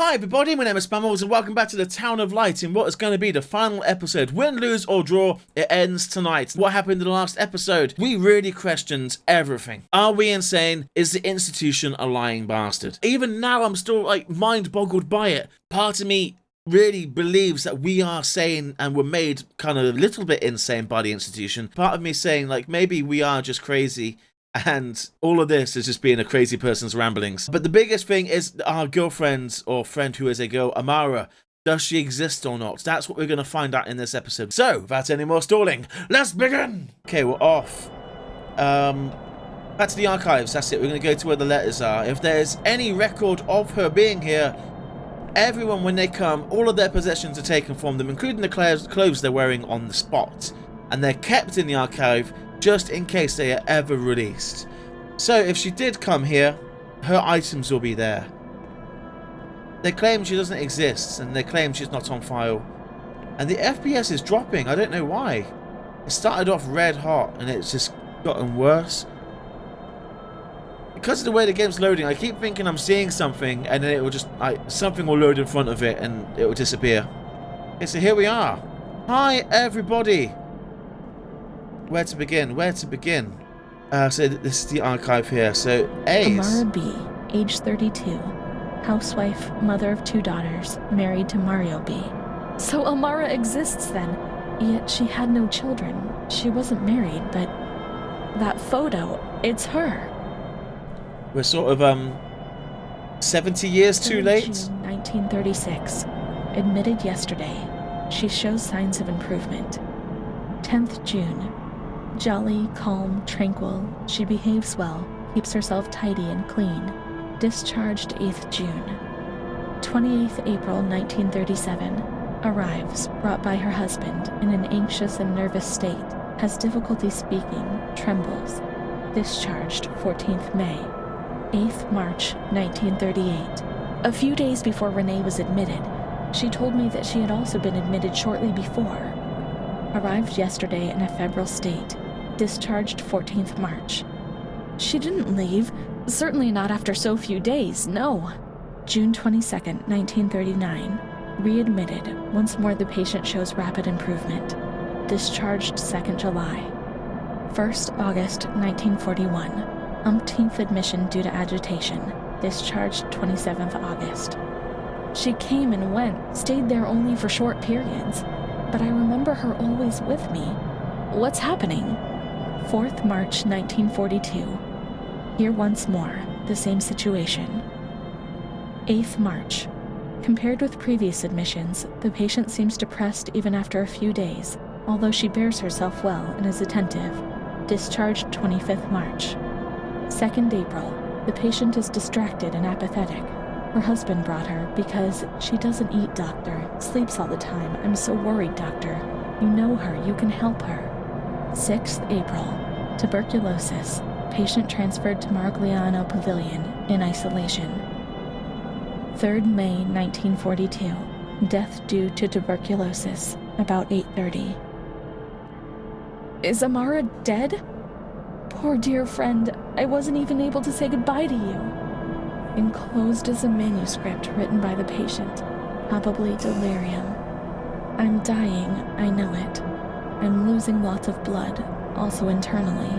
Hi everybody, my name is Spammals and welcome back to the Town of Light in what is going to be the final episode. Win, lose or draw, it ends tonight. What happened in the last episode? We really questioned everything. Are we insane? Is the institution a lying bastard? Even now I'm still mind boggled by it. Part of me really believes that we are sane and were made kind of a little bit insane by the institution. Part of me saying maybe we are just crazy and all of this is just being a crazy person's ramblings. But the biggest thing is our girlfriend or friend who is a girl, Amara. Does she exist or not? That's what we're going to find out in this episode. So, without any more stalling, let's begin! Okay, we're off. Back to the archives, that's it. We're going to go to where the letters are. If there's any record of her being here, everyone, when they come, all of their possessions are taken from them, including the clothes they're wearing on the spot. And they're kept in the archive just in case they are ever released. So if she did come here, her items will be there. They claim she doesn't exist, and they claim she's not on file. And the FPS is dropping, I don't know why. It started off red hot, and it's just gotten worse. Because of the way the game's loading, I keep thinking I'm seeing something, and then it will just, something will load in front of it, and it will disappear. Okay, so here we are. Hi, everybody. Where to begin? So this is the archive here. So Amara B, age 32, housewife, mother of 2 daughters, married to Mario B. So Amara exists then, yet she had no children. She wasn't married, but that photo, it's her. We're sort of 70 years too late. June 1936, admitted yesterday. She shows signs of improvement. 10th June. Jolly, calm, tranquil, she behaves well, keeps herself tidy and clean. Discharged 8th June. 28th April 1937. Arrives, brought by her husband, in an anxious and nervous state. Has difficulty speaking, trembles. Discharged 14th May. 8th March 1938. A few days before Renee was admitted, she told me that she had also been admitted shortly before. Arrived yesterday in a febrile state. Discharged 14th March. She didn't leave. Certainly not after so few days, no. June 22nd, 1939. Readmitted. Once more the patient shows rapid improvement. Discharged 2nd July. 1st August, 1941. Umpteenth admission due to agitation. Discharged 27th August. She came and went, stayed there only for short periods. But I remember her always with me. What's happening? 4th March 1942. Here once more, the same situation. 8th March. Compared with previous admissions, the patient seems depressed even after a few days, although she bears herself well and is attentive. Discharged 25th March. 2nd April. The patient is distracted and apathetic. Her husband brought her because she doesn't eat, doctor. Sleeps all the time. I'm so worried, doctor. You know her. You can help her. 6th April. Tuberculosis. Patient transferred to Marigliano Pavilion in isolation. 3rd May 1942. Death due to tuberculosis. About 8:30. Is Amara dead? Poor dear friend. I wasn't even able to say goodbye to you. Enclosed is a manuscript written by the patient, probably delirium. I'm dying, I know it. I'm losing lots of blood, also internally.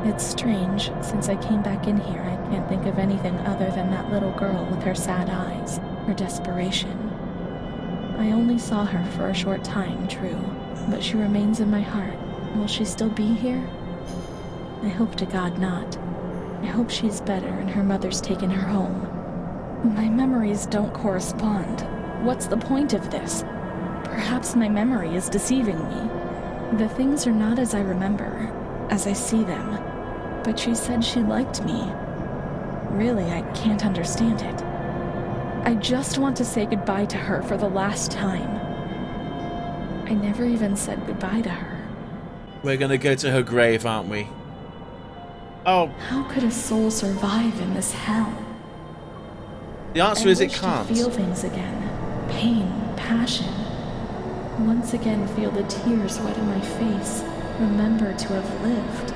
It's strange, since I came back in here, I can't think of anything other than that little girl with her sad eyes, her desperation. I only saw her for a short time, true, but she remains in my heart. Will she still be here? I hope to God not. I hope she's better and her mother's taken her home. My memories don't correspond. What's the point of this? Perhaps my memory is deceiving me. The things are not as I remember, as I see them. But she said she liked me. Really, I can't understand it. I just want to say goodbye to her for the last time. I never even said goodbye to her. We're gonna go to her grave, aren't we? Oh. How could a soul survive in this hell? The answer is it can't. I wish to feel things again. Pain, passion. Once again feel the tears wetting my face. Remember to have lived.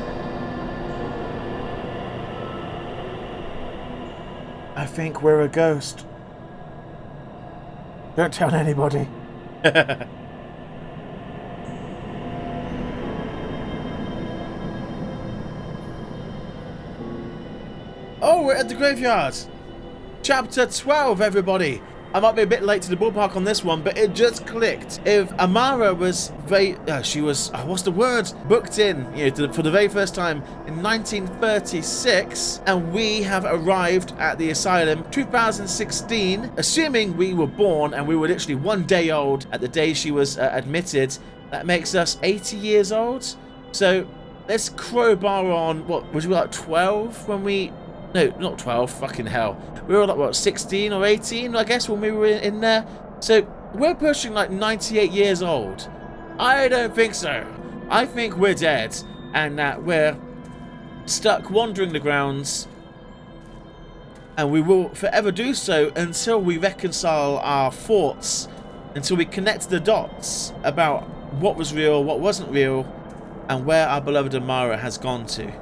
I think we're a ghost. Don't tell anybody. Oh, we're at the graveyard. Chapter 12, everybody. I might be a bit late to the ballpark on this one, but it just clicked. If Amara was what's the word? Booked in, for the very first time in 1936, and we have arrived at the asylum 2016, assuming we were born and we were literally 1 day old at the day she was admitted, that makes us 80 years old. So let's crowbar on, what, was we like 12 when we... No, not 12, fucking hell. We were like, what, 16 or 18, I guess, when we were in there? So, we're pushing like 98 years old. I don't think so. I think we're dead, and that we're stuck wandering the grounds, and we will forever do so until we reconcile our thoughts, until we connect the dots about what was real, what wasn't real, and where our beloved Amara has gone to.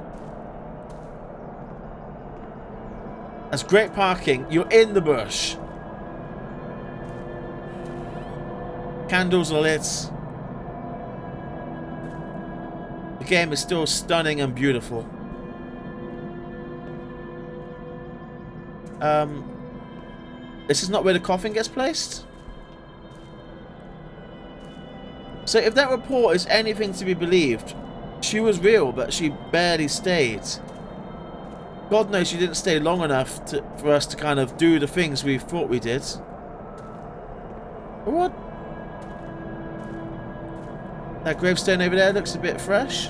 That's great parking. You're in the bush. Candles are lit. The game is still stunning and beautiful. This is not where the coffin gets placed? So if that report is anything to be believed, she was real, but she barely stayed. God knows she didn't stay long enough for us to kind of do the things we thought we did. What? That gravestone over there looks a bit fresh.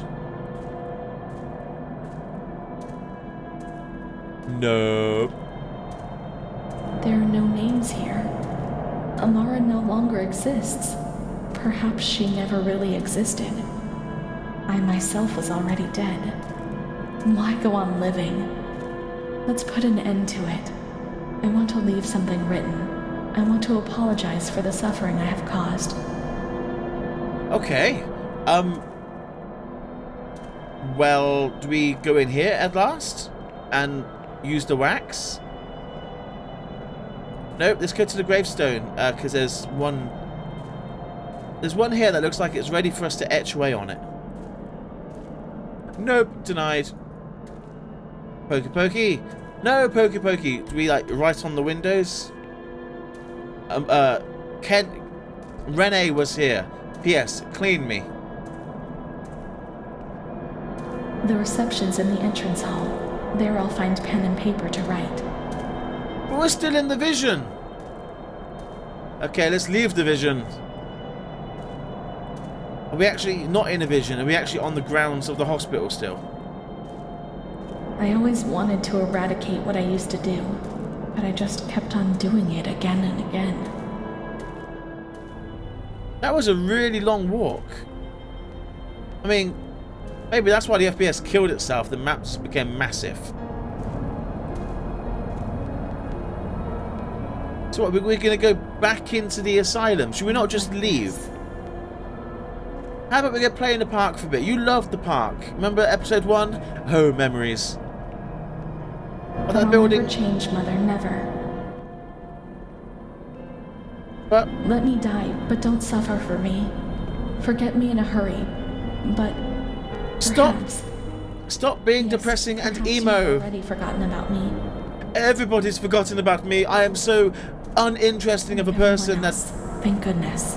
No. There are no names here. Amara no longer exists. Perhaps she never really existed. I myself was already dead. Why go on living? Let's put an end to it. I want to leave something written. I want to apologize for the suffering I have caused. Okay. Well, do we go in here at last? And use the wax? Nope, let's go to the gravestone, because there's one here that looks like it's ready for us to etch away on it. Nope, denied. Pokey pokey. No, pokey pokey. Do we like write on the windows? Renee was here. P.S. Clean me. The reception's in the entrance hall. There I'll find pen and paper to write. But we're still in the vision. Okay, let's leave the vision. Are we actually not in a vision? Are we actually on the grounds of the hospital still? I always wanted to eradicate what I used to do, but I just kept on doing it again and again. That was a really long walk. I mean, maybe that's why the FPS killed itself. The map just became massive. So what, we're going to go back into the asylum? Should we not just leave? How about we go play in the park for a bit? You loved the park. Remember episode 1? Oh, memories. But I'll never change, Mother, never. But let me die, but don't suffer for me. Forget me in a hurry, but Stop being depressing and emo. You've already forgotten about me. Everybody's forgotten about me. I am so uninteresting of a person that's... Thank goodness.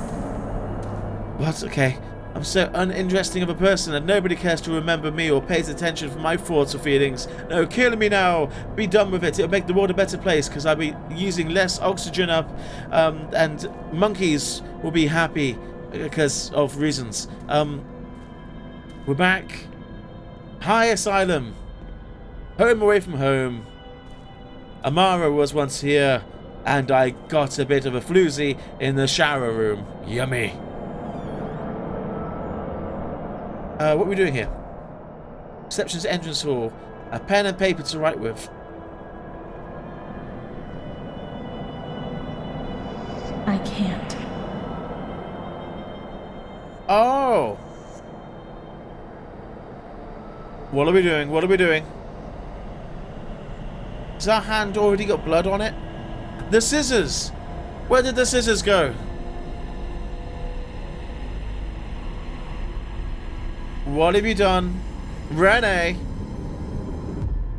What? Okay. I'm so uninteresting of a person that nobody cares to remember me or pays attention for my thoughts or feelings. No, kill me now. Be done with it. It'll make the world a better place because I'll be using less oxygen up, and monkeys will be happy because of reasons. We're back. Hi, asylum. Home away from home. Amara was once here, and I got a bit of a floozy in the shower room. Yummy. What are we doing here? Reception's entrance hall. A pen and paper to write with. I can't. Oh! What are we doing? What are we doing? Has our hand already got blood on it? The scissors! Where did the scissors go? What have you done? Renee!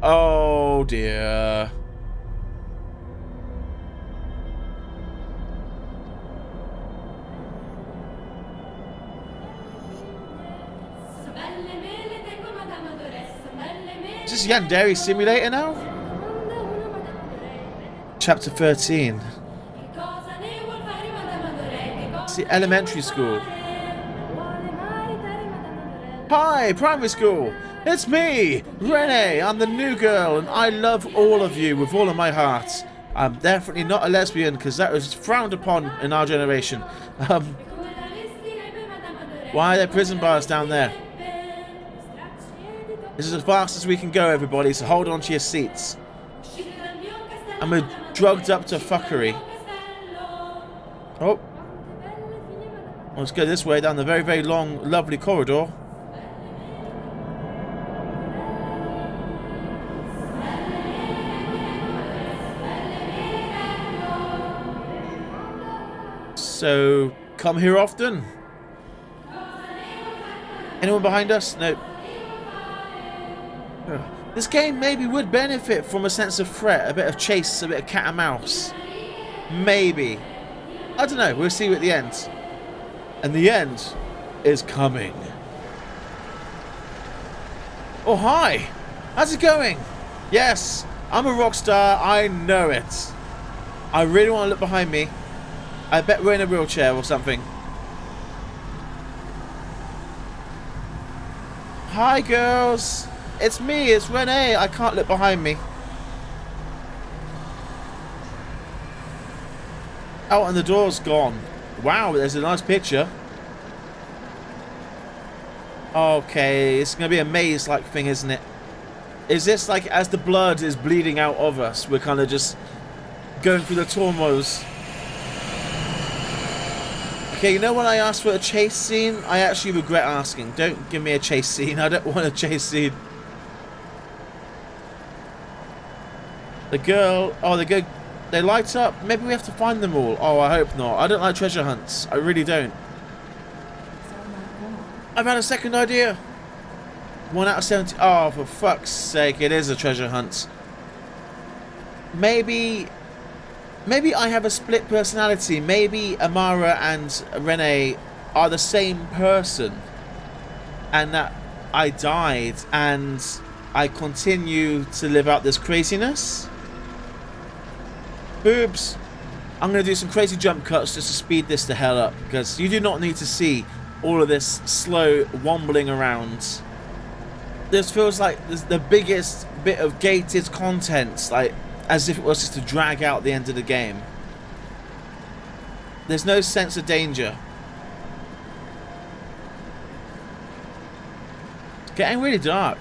Oh dear. Is this Yandere Simulator now? Chapter 13. It's the elementary school. Hi, primary school. It's me, Renee. I'm the new girl, and I love all of you with all of my heart. I'm definitely not a lesbian because that was frowned upon in our generation. Why are there prison bars down there? This is as fast as we can go, everybody, so hold on to your seats. I'm drugged up to fuckery. Oh. Let's go this way down the very, very long, lovely corridor. So, come here often? Anyone behind us? No. This game maybe would benefit from a sense of threat, a bit of chase, a bit of cat and mouse. Maybe. I don't know, we'll see at the end. And the end is coming. Oh, hi! How's it going? Yes, I'm a rock star, I know it. I really want to look behind me. I bet we're in a wheelchair or something. Hi, girls. It's me, it's Renee. I can't look behind me. Oh, and the door's gone. Wow, there's a nice picture. Okay, it's going to be a maze-like thing, isn't it? Is this like as the blood is bleeding out of us, we're kind of just going through the turmoils? Okay, you know when I asked for a chase scene? I actually regret asking. Don't give me a chase scene. I don't want a chase scene. The girl... Oh, they light up. Maybe we have to find them all. Oh, I hope not. I don't like treasure hunts. I really don't. I've had a second idea. 1 out of 70. Oh, for fuck's sake. It is a treasure hunt. Maybe I have a split personality. Maybe Amara and Renee are the same person. And that I died and I continue to live out this craziness. Boobs. I'm going to do some crazy jump cuts just to speed this the hell up. Because you do not need to see all of this slow wombling around. This feels like the biggest bit of gated content. Like, as if it was just to drag out the end of the game. There's no sense of danger. It's getting really dark.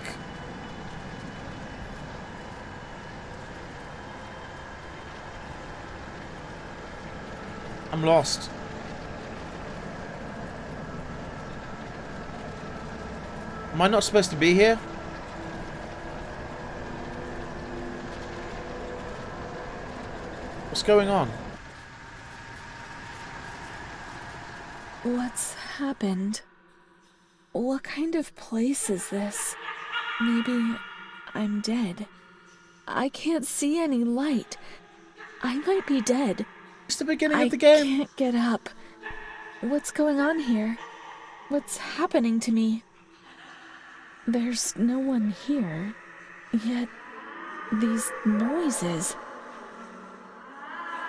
I'm lost. Am I not supposed to be here? What's going on? What's happened? What kind of place is this? Maybe I'm dead. I can't see any light. I might be dead. It's the beginning of the game. I can't get up. What's going on here? What's happening to me? There's no one here. Yet, these noises...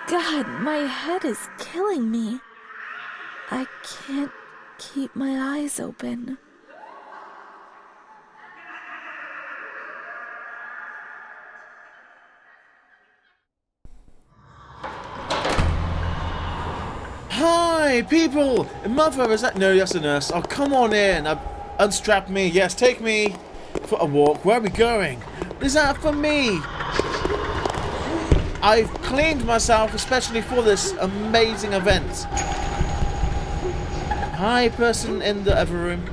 God, my head is killing me. I can't keep my eyes open. Hi, people! Mother, is that... No, that's a nurse. Oh, come on in. Unstrap me. Yes, take me for a walk. Where are we going? Is that for me? I've cleaned myself especially for this amazing event. Hi, person in the other room.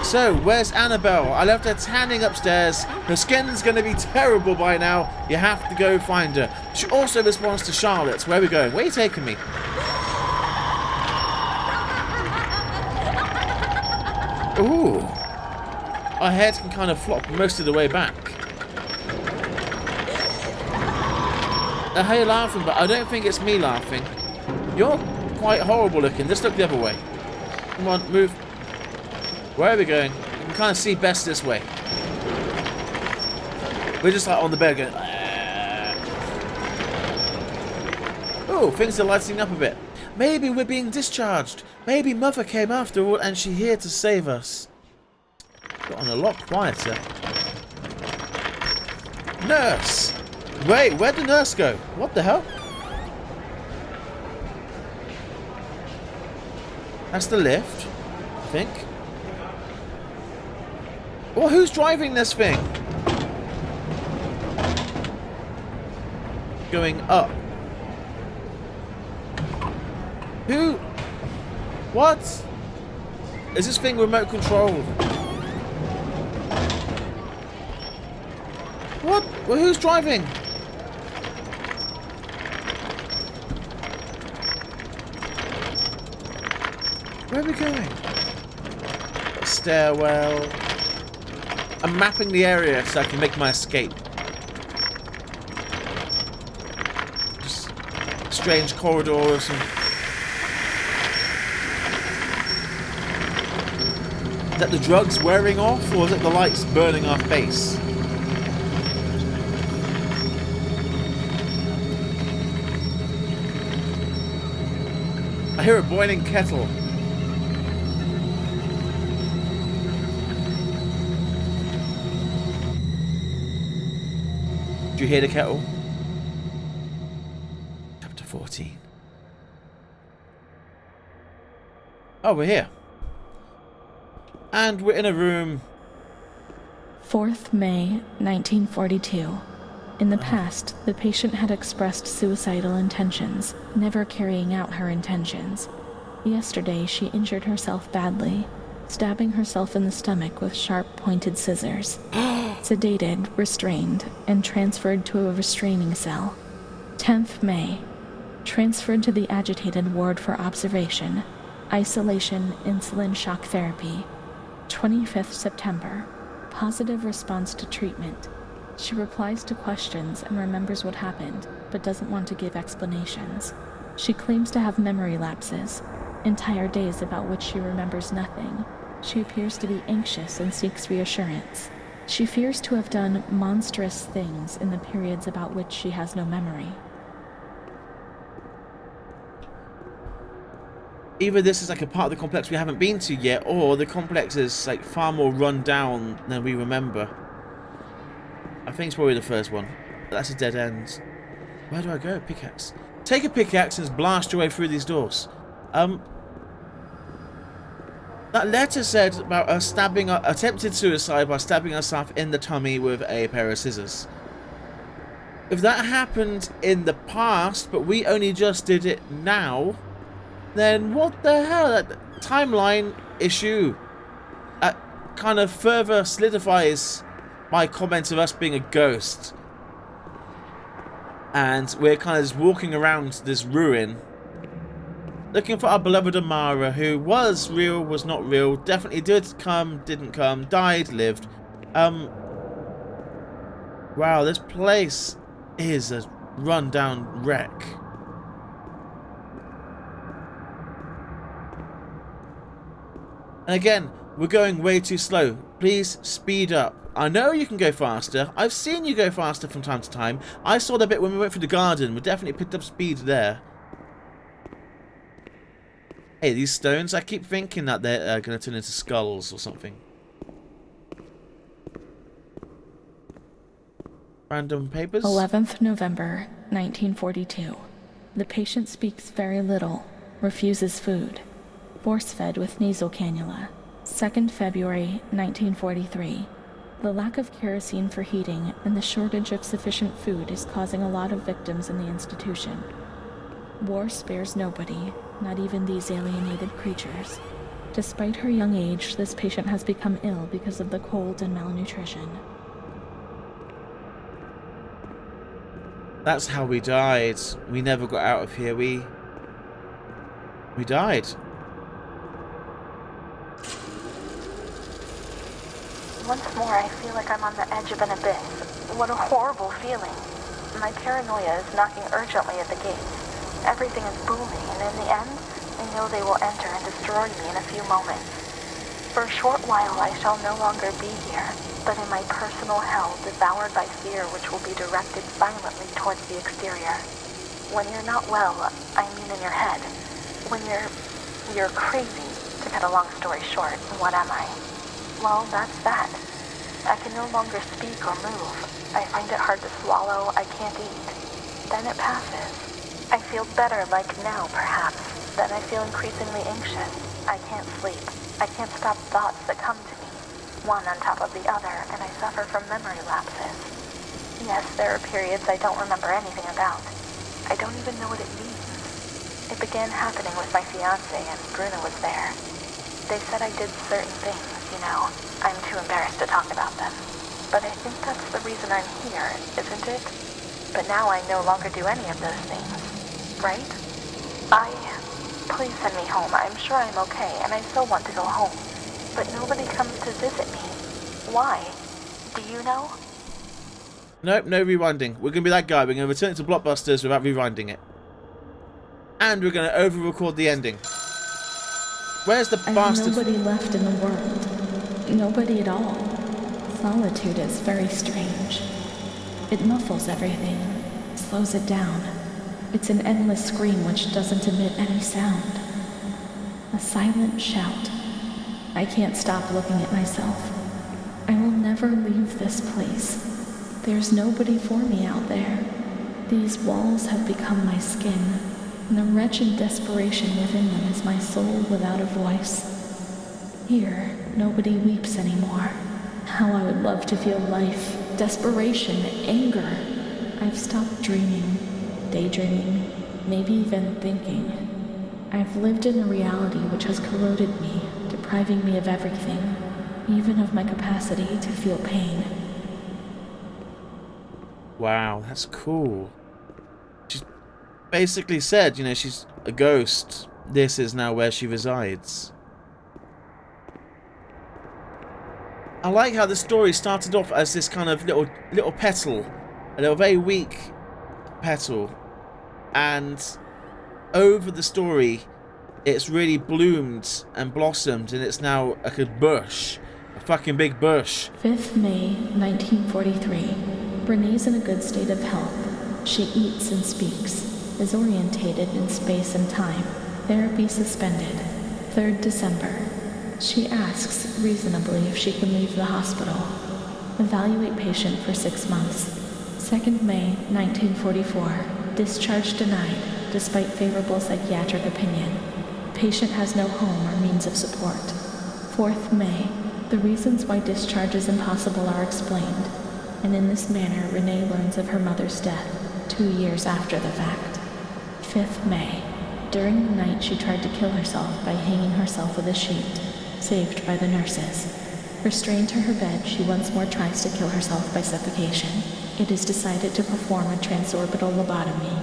So, where's Annabelle? I left her tanning upstairs. Her skin's going to be terrible by now. You have to go find her. She also responds to Charlotte. Where are we going? Where are you taking me? Ooh. Our heads can kind of flop most of the way back. I hear you laughing, but I don't think it's me laughing. You're quite horrible looking. Just look the other way. Come on, move. Where are we going? You can kind of see best this way. We're just like on the bed going... Oh, things are lighting up a bit. Maybe we're being discharged. Maybe Mother came after all and she's here to save us. Got on a lot quieter. Nurse! Wait, where'd the nurse go? What the hell? That's the lift, I think. Well, who's driving this thing? Going up. Who? What? Is this thing remote controlled? What? Well, who's driving? Where are we going? A stairwell. I'm mapping the area so I can make my escape. Just strange corridors and... Is that the drugs wearing off, or is it the lights burning our face? I hear a boiling kettle. Do you hear the kettle? Chapter 14. Oh, we're here. And we're in a room. 4th May, 1942. In the past, the patient had expressed suicidal intentions, never carrying out her intentions. Yesterday, she injured herself badly, stabbing herself in the stomach with sharp, pointed scissors. Sedated, restrained, and transferred to a restraining cell. 10th May. Transferred to the agitated ward for observation. Isolation, insulin shock therapy. 25th September. Positive response to treatment. She replies to questions and remembers what happened, but doesn't want to give explanations. She claims to have memory lapses, entire days about which she remembers nothing. She appears to be anxious and seeks reassurance. She fears to have done monstrous things in the periods about which she has no memory. Either this is like a part of the complex we haven't been to yet, or the complex is like far more run down than we remember. I think it's probably the first one. That's a dead end. Where do I go? Pickaxe. Take a pickaxe and blast your way through these doors. That letter said about us attempted suicide by stabbing herself in the tummy with a pair of scissors. If that happened in the past, but we only just did it now, then what the hell? That timeline issue kind of further solidifies my comment of us being a ghost. And we're kind of just walking around this ruin, looking for our beloved Amara, who was real, was not real, definitely did come, didn't come, died, lived. Wow, this place is a run-down wreck. And again, we're going way too slow. Please speed up. I know you can go faster. I've seen you go faster from time to time. I saw that bit when we went through the garden. We definitely picked up speed there. Hey, these stones, I keep thinking that they're going to turn into skulls or something. Random papers? 11th November, 1942. The patient speaks very little, refuses food. Force-fed with nasal cannula. 2nd February, 1943. The lack of kerosene for heating and the shortage of sufficient food is causing a lot of victims in the institution. War spares nobody, not even these alienated creatures. Despite her young age, this patient has become ill because of the cold and malnutrition. That's how we died. We never got out of here. We died. Once more, I feel like I'm on the edge of an abyss. What a horrible feeling. My paranoia is knocking urgently at the gates. Everything is booming, and in the end, I know they will enter and destroy me in a few moments. For a short while, I shall no longer be here, but in my personal hell, devoured by fear which will be directed violently towards the exterior. When you're not well, I mean in your head. When you're crazy. To cut a long story short, what am I? Well, that's that. I can no longer speak or move. I find it hard to swallow. I can't eat. Then it passes. I feel better, like now, perhaps. Then I feel increasingly anxious. I can't sleep. I can't stop thoughts that come to me, one on top of the other, and I suffer from memory lapses. Yes, there are periods I don't remember anything about. I don't even know what it means. It began happening with my fiancé, and Bruno was there. They said I did certain things, you know. I'm too embarrassed to talk about them. But I think that's the reason I'm here, isn't it? But now I no longer do any of those things, right? Please send me home. I'm sure I'm okay, and I still want to go home. But nobody comes to visit me. Why? Do you know? Nope, no rewinding. We're going to be that guy. We're going to return it to Blockbusters without rewinding it. And we're going to over-record the ending. Where's the I have bastard? nobody left in the world. Nobody at all. Solitude is very strange. It muffles everything, slows it down. It's an endless scream which doesn't emit any sound. A silent shout. I can't stop looking at myself. I will never leave this place. There's nobody for me out there. These walls have become my skin, and the wretched desperation within them is my soul without a voice. Here, nobody weeps anymore. How I would love to feel life, desperation, anger. I've stopped dreaming, daydreaming, maybe even thinking. I've lived in a reality which has corroded me, depriving me of everything, even of my capacity to feel pain. Wow, that's cool. She's basically said, you know, she's a ghost. This is now where she resides. I like how the story started off as this kind of little petal, a little very weak petal, and over the story it's really bloomed and blossomed, and it's now like a bush, a fucking big bush. 5th May, 1943. Renee's in a good state of health. She eats and speaks, is orientated in space and time. Therapy suspended. 3rd December. She asks, reasonably, if she can leave the hospital. Evaluate patient for 6 months. 2nd May, 1944. Discharge denied, despite favorable psychiatric opinion. Patient has no home or means of support. 4th May. The reasons why discharge is impossible are explained, and in this manner Renee learns of her mother's death 2 years after the fact. 5th May. During the night she tried to kill herself by hanging herself with a sheet, saved by the nurses. Restrained to her bed, she once more tries to kill herself by suffocation. It is decided to perform a transorbital lobotomy.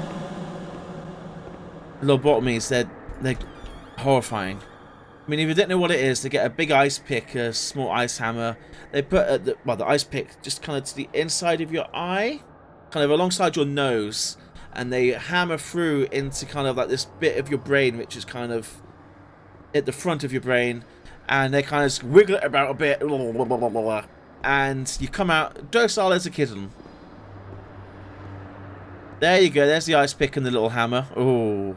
Lobotomies, they're horrifying. I mean, if you don't know what it is, they get a big ice pick, a small ice hammer. They put the ice pick just kind of to the inside of your eye, kind of alongside your nose, and they hammer through into kind of like this bit of your brain, which is kind of at the front of your brain, and they kind of just wiggle it about a bit, and you come out docile as a kitten. There you go. There's the ice pick and the little hammer. Oh.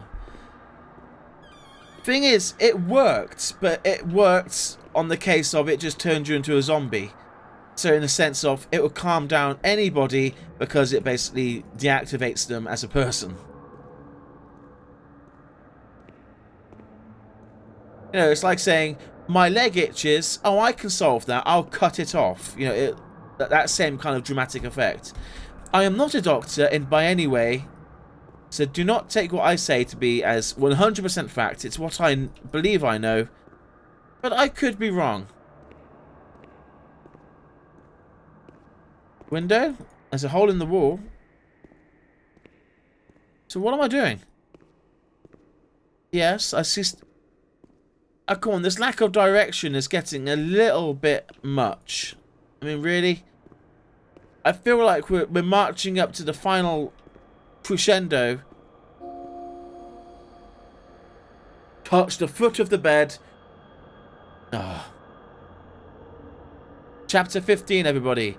Thing is, it worked, but it worked on the case of it just turned you into a zombie. So in the sense of it will calm down anybody because it basically deactivates them as a person. You know, it's like saying, my leg itches, oh, I can solve that, I'll cut it off. You know, that same kind of dramatic effect. I am not a doctor in by any way, so do not take what I say to be as 100% fact. It's what I believe I know. But I could be wrong. Window? There's a hole in the wall. So what am I doing? Yes, I see... Oh, come on, this lack of direction is getting a little bit much. I mean, really? I feel like we're marching up to the final crescendo. Touch the foot of the bed. Oh. Chapter 15, everybody.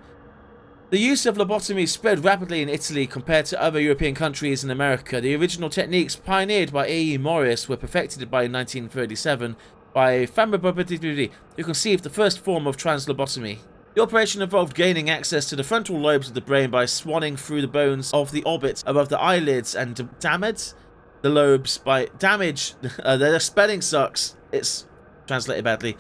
The use of lobotomy spread rapidly in Italy compared to other European countries and America. The original techniques pioneered by A.E. Morris were perfected by 1937 by Family who conceived the first form of translobotomy. The operation involved gaining access to the frontal lobes of the brain by swanning through the bones of the orbit above the eyelids and damage the lobes by damage. The spelling sucks. It's translated badly.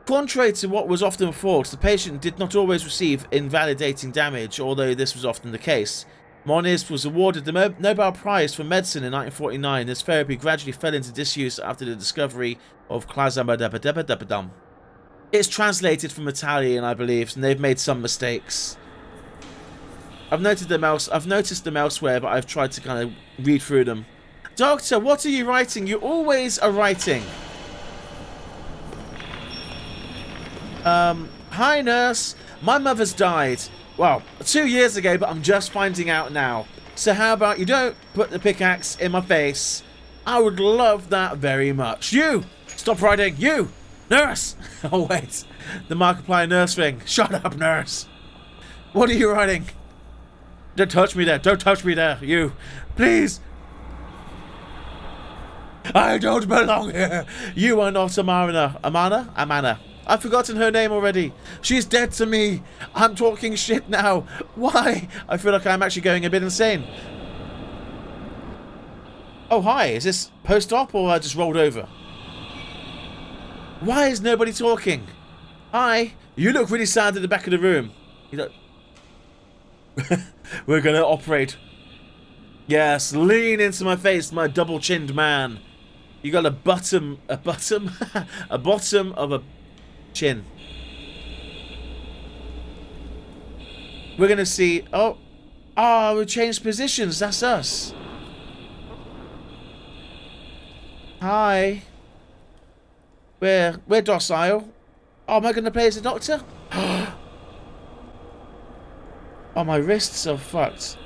Contrary to what was often thought, the patient did not always receive invalidating damage, although this was often the case. Moniz was awarded the Nobel Prize for Medicine in 1949. This therapy gradually fell into disuse after the discovery of clasabadabadabadabadum. It's translated from Italian, I believe, and they've made some mistakes. I've noticed them elsewhere, but I've tried to kind of read through them. Doctor, what are you writing? You always are writing. Hi nurse, my mother's died. Well, 2 years ago, but I'm just finding out now. So how about you don't put the pickaxe in my face? I would love that very much. You! Stop writing! You! Nurse! Oh wait, the Markiplier nurse thing. Shut up, nurse! What are you writing? Don't touch me there, don't touch me there, you! Please! I don't belong here! You are not Amana. Amana. I've forgotten her name already. She's dead to me. I'm talking shit now. Why? I feel like I'm actually going a bit insane. Oh, hi. Is this post-op or I just rolled over? Why is nobody talking? Hi. You look really sad at the back of the room. You look... We're going to operate. Yes, lean into my face, my double-chinned man. You got a bottom of a... chin. We're gonna see. Oh, we changed positions. That's us. Hi. We're docile. Oh, am I gonna play as a doctor? Oh, my wrists are fucked.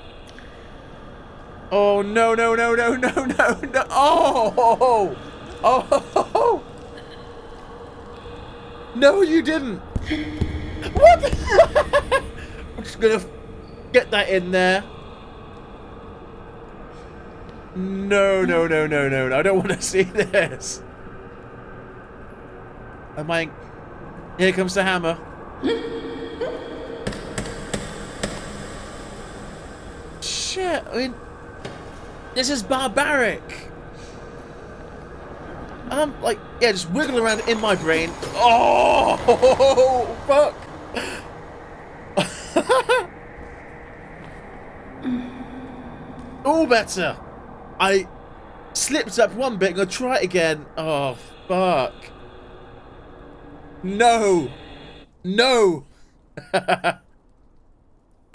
Oh no no no no no no no! Oh oh. No, you didn't. What the? I'm just gonna get that in there. No, no, no, no, no, no. I don't want to see this. Am I... Here comes the hammer. Shit, I mean... This is barbaric. Like, yeah, just wiggle around in my brain. Oh, fuck. All better. I slipped up one bit. I'm gonna try it again. Oh, fuck. No. No. Oh,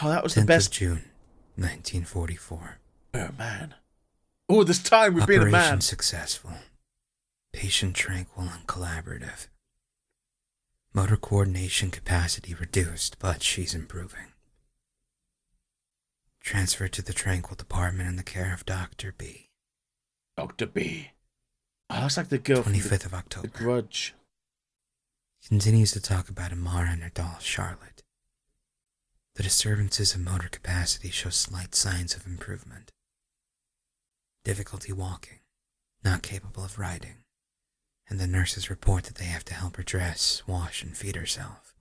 that was the best. 10th of June, 1944. Oh, man. All this time we've been a man. Operation successful. Patient tranquil and collaborative. Motor coordination capacity reduced, but she's improving. Transferred to the tranquil department in the care of Dr. B. Dr. B. Oh, that's like the girl 25th from of October. The Grudge. Continues to talk about Amara and her doll, Charlotte. The disturbances of motor capacity show slight signs of improvement. Difficulty walking, not capable of riding, and the nurses report that they have to help her dress, wash, and feed herself.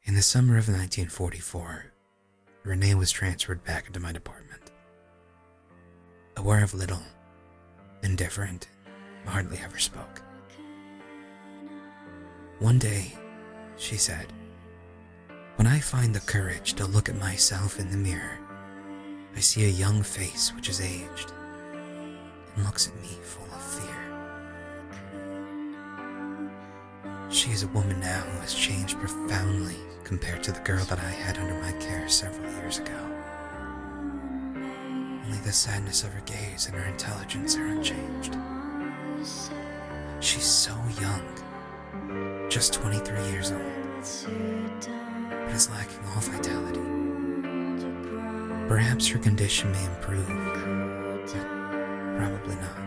In the summer of 1944, Renee was transferred back into my department. Aware of little, indifferent, hardly ever spoke. One day, she said, "When I find the courage to look at myself in the mirror, I see a young face which is aged, and looks at me full of fear. She is a woman now who has changed profoundly compared to the girl that I had under my care several years ago. Only the sadness of her gaze and her intelligence are unchanged. She's so young, just 23 years old, but is lacking all vitality. Perhaps her condition may improve, but probably not.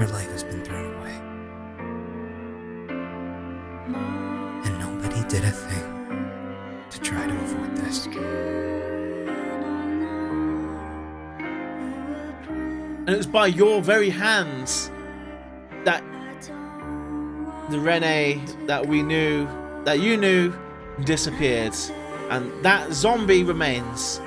Her life has been thrown away, and nobody did a thing to try to avoid this. And it was by your very hands that the Renee that we knew, that you knew, disappeared. And that zombie remains.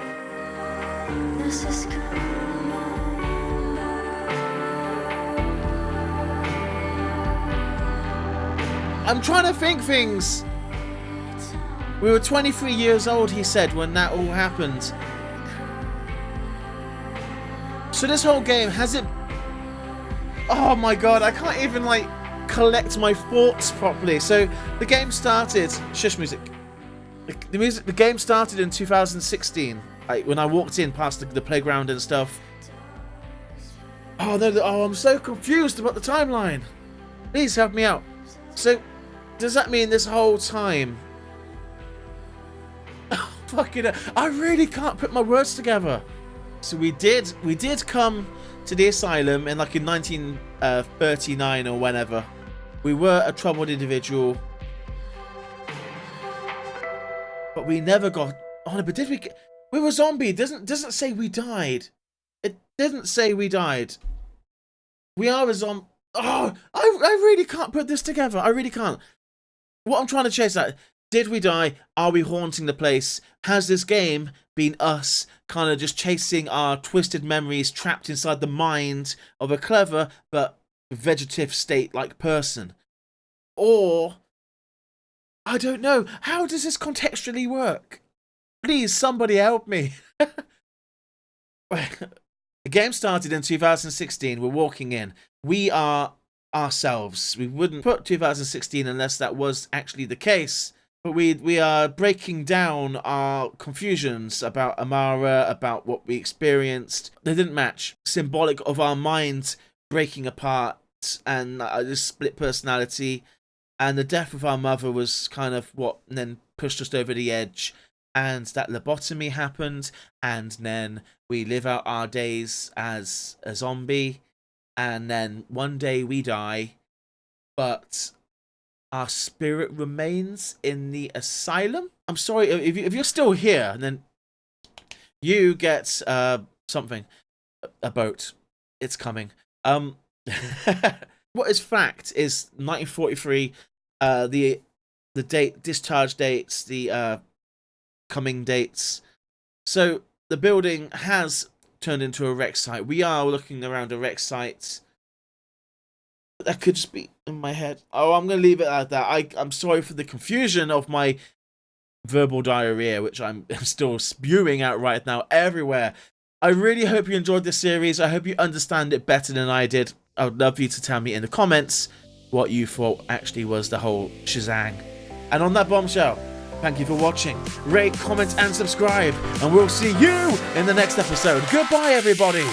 I'm trying to think things. We were 23 years old, he said, when that all happened. So this whole game, has it... Oh my god, I can't even, like, collect my thoughts properly. So, the game started... Shush music. The game started in 2016, like, when I walked in past the playground and stuff. Oh, no, I'm so confused about the timeline. Please help me out. So, does that mean this whole time... Oh, fucking hell. I really can't put my words together. So we did come to the asylum in, like, in 1939 or whenever. We were a troubled individual, but we never got on it. But did we? We were a zombie. It doesn't say we died. It didn't say we died. We are a zombie. Oh, I really can't put this together. I really can't. What I'm trying to chase at. Did we die? Are we haunting the place? Has this game been us kind of just chasing our twisted memories trapped inside the mind of a clever but vegetative state-like person? Or, I don't know, how does this contextually work? Please, somebody help me. The game started in 2016. We're walking in. We are ourselves. We wouldn't put 2016 unless that was actually the case. But we are breaking down our confusions about Amara, about what we experienced. They didn't match. Symbolic of our minds breaking apart and this split personality. And the death of our mother was kind of what then pushed us over the edge. And that lobotomy happened. And then we live out our days as a zombie. And then one day we die. But our spirit remains in the asylum. I'm sorry, if you're still here, then you get something. A boat. It's coming. What is fact is 1943, the date, discharge dates, the coming dates. So the building has turned into a wreck site. We are looking around a wreck site. That could just be in my head. Oh, I'm going to leave it at that. I'm sorry for the confusion of my verbal diarrhea, which I'm still spewing out right now everywhere. I really hope you enjoyed this series. I hope you understand it better than I did. I would love you to tell me in the comments what you thought actually was the whole shazang. And on that bombshell, thank you for watching. Rate, comment, and subscribe. And we'll see you in the next episode. Goodbye, everybody.